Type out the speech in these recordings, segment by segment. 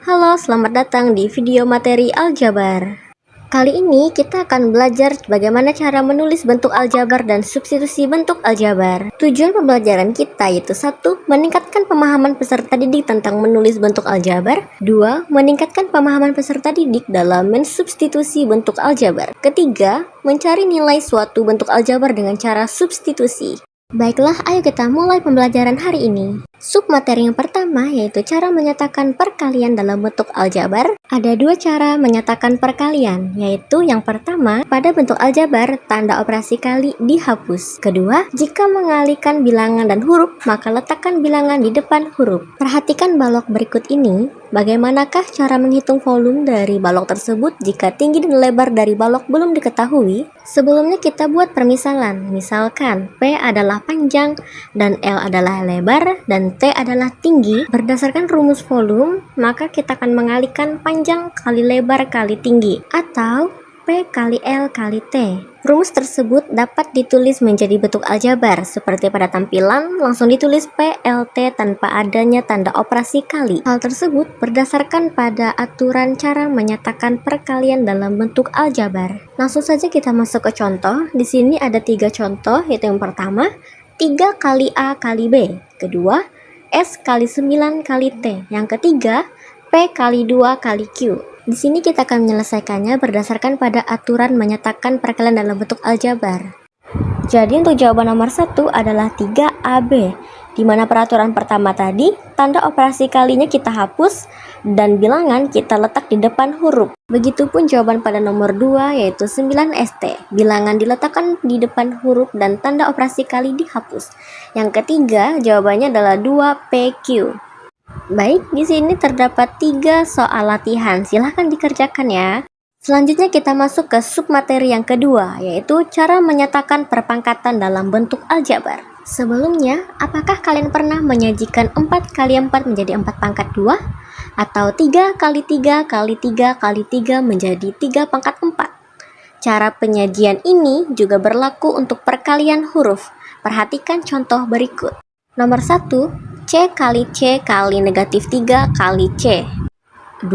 Halo, selamat datang di video materi aljabar. Kali ini kita akan belajar bagaimana cara menulis bentuk aljabar dan substitusi bentuk aljabar. Tujuan pembelajaran kita yaitu 1. Meningkatkan pemahaman peserta didik tentang menulis bentuk aljabar. 2. Meningkatkan pemahaman peserta didik dalam mensubstitusi bentuk aljabar. Ketiga, mencari nilai suatu bentuk aljabar dengan cara substitusi. Baiklah, ayo kita mulai pembelajaran hari ini. Submateri yang pertama yaitu cara menyatakan perkalian dalam bentuk aljabar. Ada dua cara menyatakan perkalian, yaitu yang pertama, pada bentuk aljabar, tanda operasi kali dihapus. Kedua, jika mengalihkan bilangan dan huruf, maka letakkan bilangan di depan huruf. Perhatikan balok berikut ini. Bagaimanakah cara menghitung volume dari balok tersebut jika tinggi dan lebar dari balok belum diketahui? Sebelumnya kita buat permisalan. Misalkan P adalah panjang dan L adalah lebar dan T adalah tinggi. Berdasarkan rumus volume, maka kita akan mengalihkan panjang kali lebar kali tinggi, atau P kali L kali T. Rumus tersebut dapat ditulis menjadi bentuk aljabar seperti pada tampilan, langsung ditulis PLT tanpa adanya tanda operasi kali. Hal tersebut berdasarkan pada aturan cara menyatakan perkalian dalam bentuk aljabar. Langsung saja kita masuk ke contoh. Di sini ada 3 contoh, yaitu yang pertama 3 kali A kali B. Kedua, S kali 9 kali T. Yang ketiga, P kali 2 kali Q. Di sini kita akan menyelesaikannya berdasarkan pada aturan menyatakan perkalian dalam bentuk aljabar. Jadi untuk jawaban nomor 1 adalah 3AB, di mana peraturan pertama tadi, tanda operasi kalinya kita hapus dan bilangan kita letak di depan huruf. Begitupun jawaban pada nomor 2 yaitu 9ST, bilangan diletakkan di depan huruf dan tanda operasi kali dihapus. Yang ketiga jawabannya adalah 2PQ. Baik, di sini terdapat 3 soal latihan, silahkan dikerjakan ya. Selanjutnya kita masuk ke submateri yang kedua, yaitu cara menyatakan perpangkatan dalam bentuk aljabar. Sebelumnya, apakah kalian pernah menyajikan 4 kali 4 menjadi 4 pangkat 2? Atau 3 kali 3 kali 3 kali 3 menjadi 3 pangkat 4? Cara penyajian ini juga berlaku untuk perkalian huruf. Perhatikan contoh berikut. Nomor 1, C kali C kali negatif 3 kali C. 2,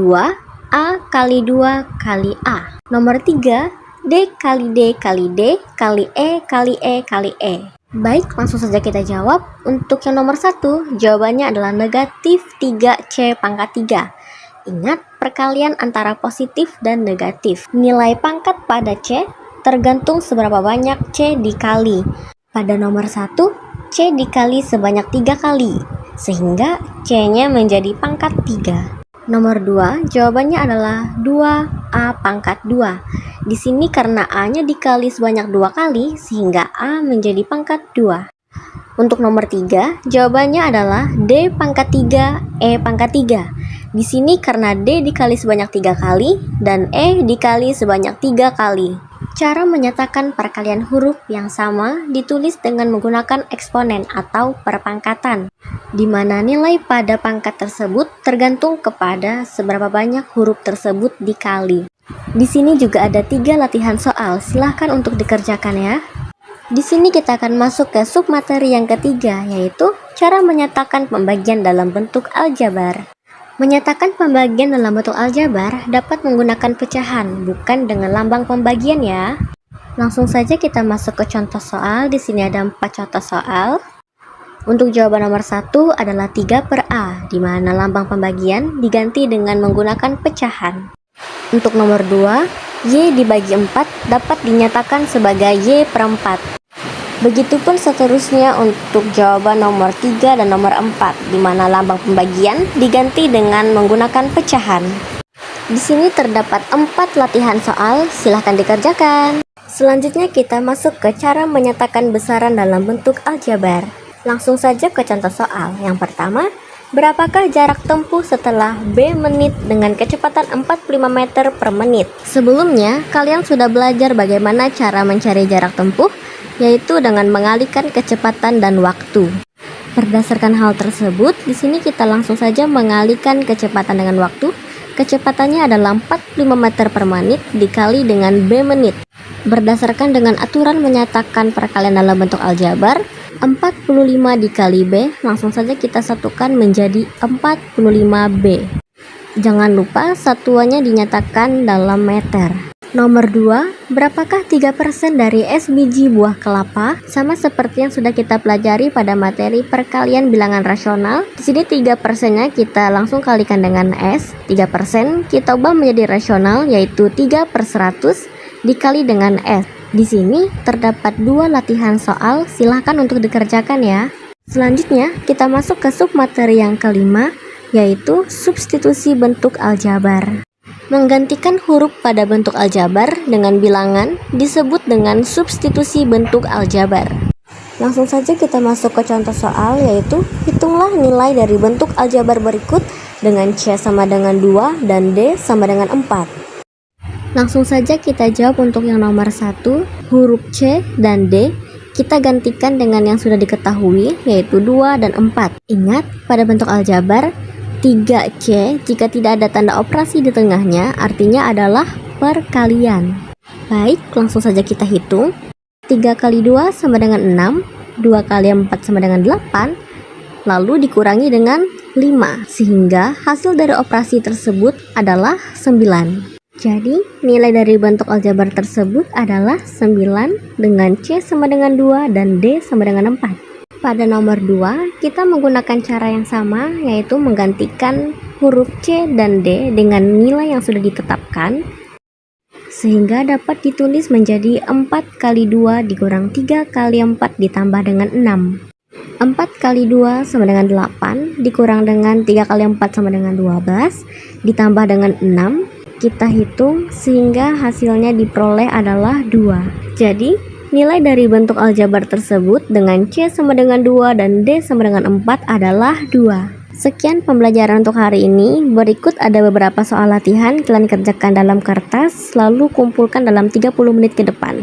A kali 2 kali A. Nomor 3, D kali D kali D kali E kali E kali E. Baik, langsung saja kita jawab. Untuk yang nomor 1, jawabannya adalah negatif 3C pangkat 3. Ingat, perkalian antara positif dan negatif. Nilai pangkat pada C tergantung seberapa banyak C dikali. Pada nomor 1, C dikali sebanyak 3 kali, sehingga C-nya menjadi pangkat 3. Nomor 2, jawabannya adalah 2A pangkat 2. Di sini karena A-nya dikali sebanyak 2 kali, sehingga A menjadi pangkat 2. Untuk nomor 3, jawabannya adalah D pangkat 3, E pangkat 3. Di sini karena D dikali sebanyak 3 kali, dan E dikali sebanyak 3 kali. Cara menyatakan perkalian huruf yang sama ditulis dengan menggunakan eksponen atau perpangkatan, di mana nilai pada pangkat tersebut tergantung kepada seberapa banyak huruf tersebut dikali. Di sini juga ada 3 latihan soal, silahkan untuk dikerjakan ya. Di sini kita akan masuk ke submateri yang ketiga, yaitu cara menyatakan pembagian dalam bentuk aljabar. Menyatakan pembagian dalam bentuk aljabar dapat menggunakan pecahan, bukan dengan lambang pembagian ya. Langsung saja kita masuk ke contoh soal. Di sini ada 4 contoh soal. Untuk jawaban nomor 1 adalah 3 per A, di mana lambang pembagian diganti dengan menggunakan pecahan. Untuk nomor 2, Y dibagi 4 dapat dinyatakan sebagai Y per 4. Begitupun seterusnya untuk jawaban nomor 3 dan nomor 4, di mana lambang pembagian diganti dengan menggunakan pecahan. Di sini terdapat 4 latihan soal, silahkan dikerjakan. Selanjutnya kita masuk ke cara menyatakan besaran dalam bentuk aljabar. Langsung saja ke contoh soal. Yang pertama, berapakah jarak tempuh setelah B menit dengan kecepatan 45 meter per menit? Sebelumnya, kalian sudah belajar bagaimana cara mencari jarak tempuh, yaitu dengan mengalihkan kecepatan dan waktu. Berdasarkan hal tersebut, di sini kita langsung saja mengalihkan kecepatan dengan waktu. Kecepatannya adalah 45 meter per menit dikali dengan B menit. Berdasarkan dengan aturan menyatakan perkalian dalam bentuk aljabar, 45 dikali B, langsung saja kita satukan menjadi 45B. Jangan lupa satuannya dinyatakan dalam meter. Nomor 2, berapakah 3% dari S biji buah kelapa? Sama seperti yang sudah kita pelajari pada materi perkalian bilangan rasional. Di sini 3%-nya kita langsung kalikan dengan S. 3% kita ubah menjadi rasional, yaitu 3/100 dikali dengan S. Di sini terdapat 2 latihan soal, silahkan untuk dikerjakan ya. Selanjutnya kita masuk ke submateri yang kelima, yaitu substitusi bentuk aljabar. Menggantikan huruf pada bentuk aljabar dengan bilangan disebut dengan substitusi bentuk aljabar. Langsung saja kita masuk ke contoh soal, yaitu hitunglah nilai dari bentuk aljabar berikut dengan C sama dengan 2 dan D sama dengan 4. Langsung saja kita jawab untuk yang nomor 1, huruf C dan D kita gantikan dengan yang sudah diketahui, yaitu 2 dan 4. Ingat, pada bentuk aljabar 3C jika tidak ada tanda operasi di tengahnya artinya adalah perkalian. Baik, langsung saja kita hitung. 3 kali 2 sama dengan 6, 2 kali 4 sama dengan 8, lalu dikurangi dengan 5, sehingga hasil dari operasi tersebut adalah 9. Jadi, nilai dari bentuk aljabar tersebut adalah 9 dengan C sama dengan 2 dan D sama dengan 4. Pada nomor 2, kita menggunakan cara yang sama, yaitu menggantikan huruf C dan D dengan nilai yang sudah ditetapkan, sehingga dapat ditulis menjadi 4 kali 2 dikurang 3 kali 4 ditambah dengan 6. 4 kali 2 sama dengan 8, dikurang dengan 3 kali 4 sama dengan 12, ditambah dengan 6, kita hitung sehingga hasilnya diperoleh adalah 2. Jadi, nilai dari bentuk aljabar tersebut dengan C sama dengan 2 dan D sama dengan 4 adalah 2. Sekian pembelajaran untuk hari ini. Berikut ada beberapa soal latihan, kalian kerjakan dalam kertas, lalu kumpulkan dalam 30 menit ke depan.